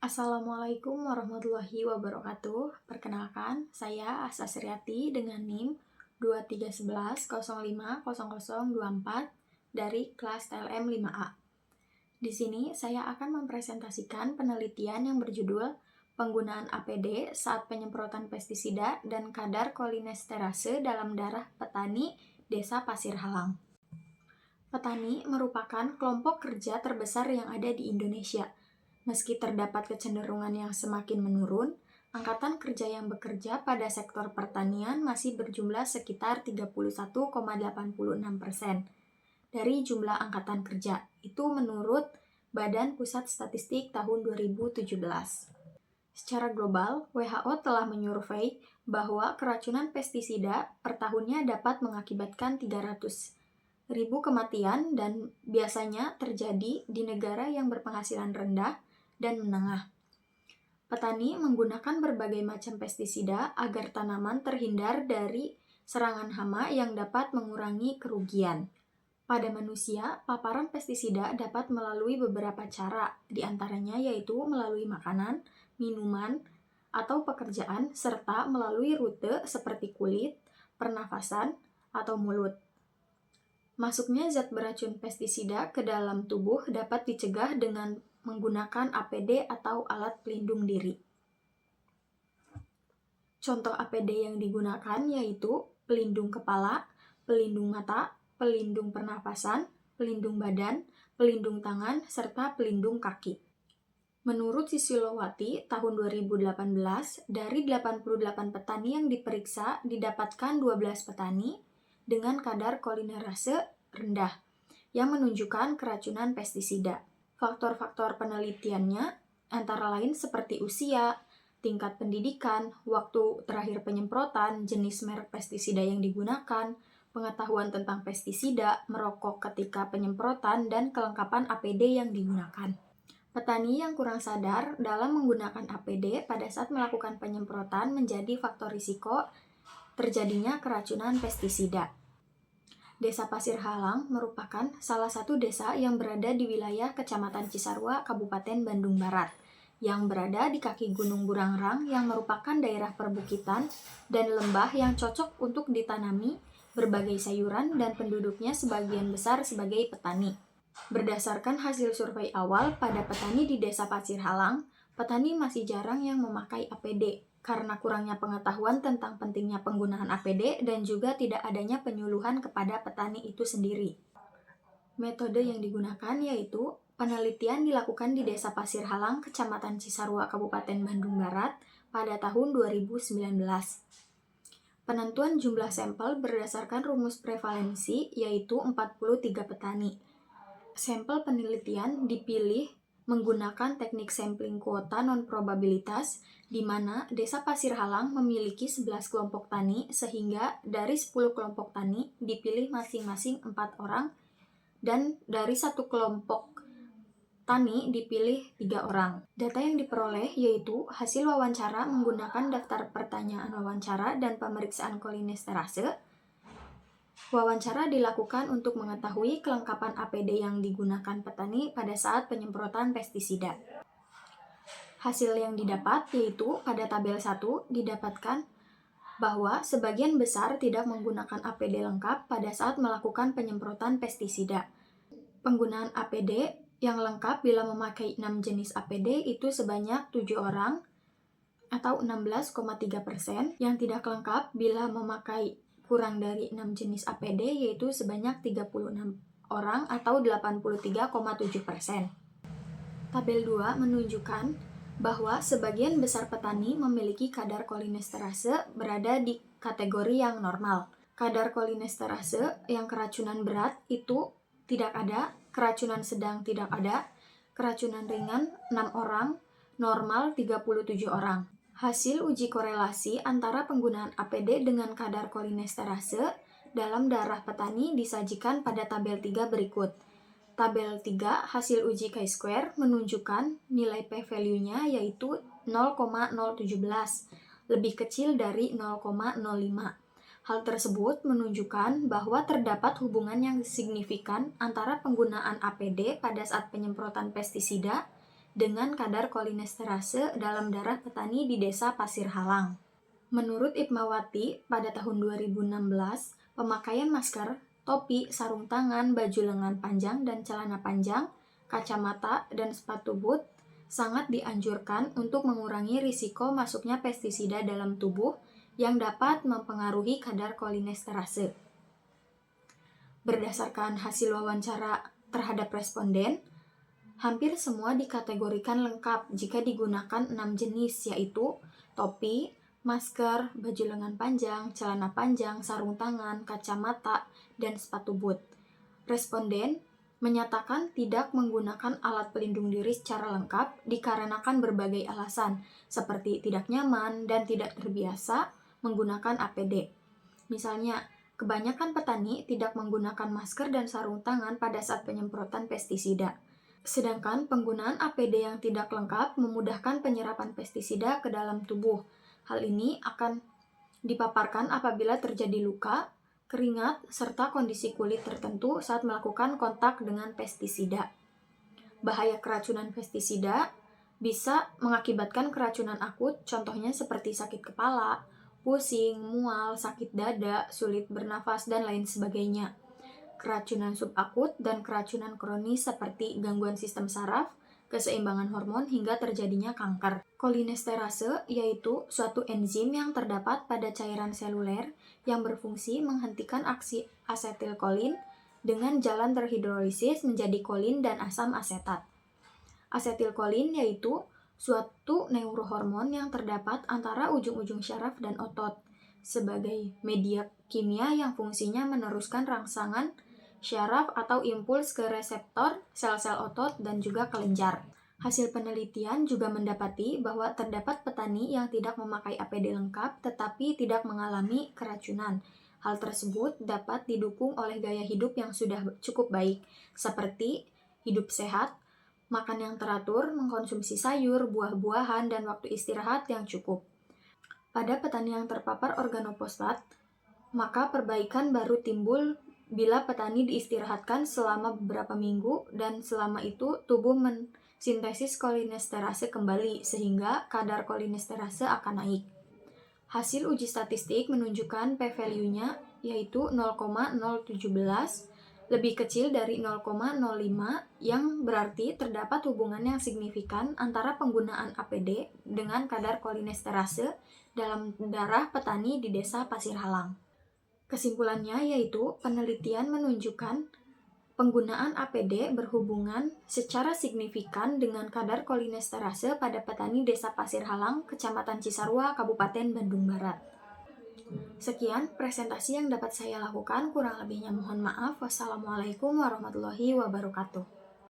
Assalamualaikum warahmatullahi wabarakatuh. Perkenalkan, saya Asa Sriati dengan NIM 2311050024 dari kelas TLM 5A. Di sini saya akan mempresentasikan penelitian yang berjudul Penggunaan APD saat penyemprotan pestisida dan kadar kolinesterase dalam darah petani Desa Pasir Halang. Petani merupakan kelompok kerja terbesar yang ada di Indonesia. Meski terdapat kecenderungan yang semakin menurun, angkatan kerja yang bekerja pada sektor pertanian masih berjumlah sekitar 31,86% dari jumlah angkatan kerja. Itu menurut Badan Pusat Statistik tahun 2017. Secara global, WHO telah menyurvei bahwa keracunan pestisida per tahunnya dapat mengakibatkan 300.000 kematian dan biasanya terjadi di negara yang berpenghasilan rendah dan menengah. Petani menggunakan berbagai macam pestisida agar tanaman terhindar dari serangan hama yang dapat mengurangi kerugian. Pada manusia, paparan pestisida dapat melalui beberapa cara, di antaranya yaitu melalui makanan, minuman, atau pekerjaan, serta melalui rute seperti kulit, pernafasan, atau mulut. Masuknya zat beracun pestisida ke dalam tubuh dapat dicegah dengan menggunakan APD atau alat pelindung diri. Contoh APD yang digunakan yaitu pelindung kepala, pelindung mata, pelindung pernafasan, pelindung badan, pelindung tangan, serta pelindung kaki. Menurut Sisilowati tahun 2018, dari 88 petani yang diperiksa didapatkan 12 petani dengan kadar kolinerase rendah yang menunjukkan keracunan pestisida. Faktor-faktor penelitiannya antara lain seperti usia, tingkat pendidikan, waktu terakhir penyemprotan, jenis merek pestisida yang digunakan, pengetahuan tentang pestisida, merokok ketika penyemprotan, dan kelengkapan APD yang digunakan. Petani yang kurang sadar dalam menggunakan APD pada saat melakukan penyemprotan menjadi faktor risiko terjadinya keracunan pestisida. Desa Pasir Halang merupakan salah satu desa yang berada di wilayah Kecamatan Cisarua, Kabupaten Bandung Barat, yang berada di kaki Gunung Burangrang yang merupakan daerah perbukitan dan lembah yang cocok untuk ditanami berbagai sayuran dan penduduknya sebagian besar sebagai petani. Berdasarkan hasil survei awal pada petani di Desa Pasir Halang, petani masih jarang yang memakai APD karena kurangnya pengetahuan tentang pentingnya penggunaan APD dan juga tidak adanya penyuluhan kepada petani itu sendiri. Metode yang digunakan yaitu penelitian dilakukan di Desa Pasir Halang, Kecamatan Cisarua, Kabupaten Bandung Barat pada tahun 2019. Penentuan jumlah sampel berdasarkan rumus prevalensi yaitu 43 petani. Sampel penelitian dipilih menggunakan teknik sampling kuota non-probabilitas, di mana Desa Pasir Halang memiliki 11 kelompok tani, sehingga dari 10 kelompok tani dipilih masing-masing 4 orang, dan dari satu kelompok tani dipilih 3 orang. Data yang diperoleh yaitu hasil wawancara menggunakan daftar pertanyaan wawancara dan pemeriksaan kolinesterase. Wawancara dilakukan untuk mengetahui kelengkapan APD yang digunakan petani pada saat penyemprotan pestisida. Hasil yang didapat yaitu pada tabel 1 didapatkan bahwa sebagian besar tidak menggunakan APD lengkap pada saat melakukan penyemprotan pestisida. Penggunaan APD yang lengkap bila memakai 6 jenis APD itu sebanyak 7 orang atau 16,3%, yang tidak lengkap bila memakai kurang dari 6 jenis APD yaitu sebanyak 36 orang atau 83,7%. Tabel 2 menunjukkan bahwa sebagian besar petani memiliki kadar kolinesterase berada di kategori yang normal. Kadar kolinesterase yang keracunan berat itu tidak ada, keracunan sedang tidak ada, keracunan ringan 6 orang, normal 37 orang. Hasil uji korelasi antara penggunaan APD dengan kadar kolinesterase dalam darah petani disajikan pada tabel 3 berikut. Tabel 3 hasil uji chi-square menunjukkan nilai p-value-nya yaitu 0,017, lebih kecil dari 0,05. Hal tersebut menunjukkan bahwa terdapat hubungan yang signifikan antara penggunaan APD pada saat penyemprotan pestisida dengan kadar kolinesterase dalam darah petani di Desa Pasir Halang. Menurut Ipmawati, pada tahun 2016, pemakaian masker, topi, sarung tangan, baju lengan panjang dan celana panjang, kacamata, dan sepatu boot sangat dianjurkan untuk mengurangi risiko masuknya pestisida dalam tubuh yang dapat mempengaruhi kadar kolinesterase. Berdasarkan hasil wawancara terhadap responden, hampir semua dikategorikan lengkap jika digunakan 6 jenis, yaitu topi, masker, baju lengan panjang, celana panjang, sarung tangan, kacamata, dan sepatu boot. Responden menyatakan tidak menggunakan alat pelindung diri secara lengkap dikarenakan berbagai alasan, seperti tidak nyaman dan tidak terbiasa menggunakan APD. Misalnya, kebanyakan petani tidak menggunakan masker dan sarung tangan pada saat penyemprotan pestisida. Sedangkan penggunaan APD yang tidak lengkap memudahkan penyerapan pestisida ke dalam tubuh. Hal ini akan dipaparkan apabila terjadi luka, keringat, serta kondisi kulit tertentu saat melakukan kontak dengan pestisida. Bahaya keracunan pestisida bisa mengakibatkan keracunan akut, contohnya seperti sakit kepala, pusing, mual, sakit dada, sulit bernafas, dan lain sebagainya. Keracunan subakut dan keracunan kronis seperti gangguan sistem saraf, keseimbangan hormon, hingga terjadinya kanker. Kolinesterase yaitu suatu enzim yang terdapat pada cairan seluler yang berfungsi menghentikan aksi asetilkolin dengan jalan terhidrolisis menjadi kolin dan asam asetat. Asetilkolin yaitu suatu neurohormon yang terdapat antara ujung-ujung syaraf dan otot sebagai media kimia yang fungsinya meneruskan rangsangan syaraf atau impuls ke reseptor sel-sel otot dan juga kelenjar. Hasil penelitian juga mendapati bahwa terdapat petani yang tidak memakai APD lengkap tetapi tidak mengalami keracunan. Hal tersebut dapat didukung oleh gaya hidup yang sudah cukup baik, seperti hidup sehat, makan yang teratur, mengkonsumsi sayur, buah-buahan, dan waktu istirahat yang cukup. Pada petani yang terpapar organofosfat, maka perbaikan baru timbul bila petani diistirahatkan selama beberapa minggu dan selama itu tubuh mensintesis kolinesterase kembali sehingga kadar kolinesterase akan naik. Hasil uji statistik menunjukkan p-value-nya yaitu 0,017 lebih kecil dari 0,05 yang berarti terdapat hubungan yang signifikan antara penggunaan APD dengan kadar kolinesterase dalam darah petani di Desa Pasir Halang. Kesimpulannya yaitu penelitian menunjukkan penggunaan APD berhubungan secara signifikan dengan kadar kolinesterase pada petani Desa Pasir Halang, Kecamatan Cisarua, Kabupaten Bandung Barat. Sekian presentasi yang dapat saya lakukan, kurang lebihnya mohon maaf. Wassalamualaikum warahmatullahi wabarakatuh.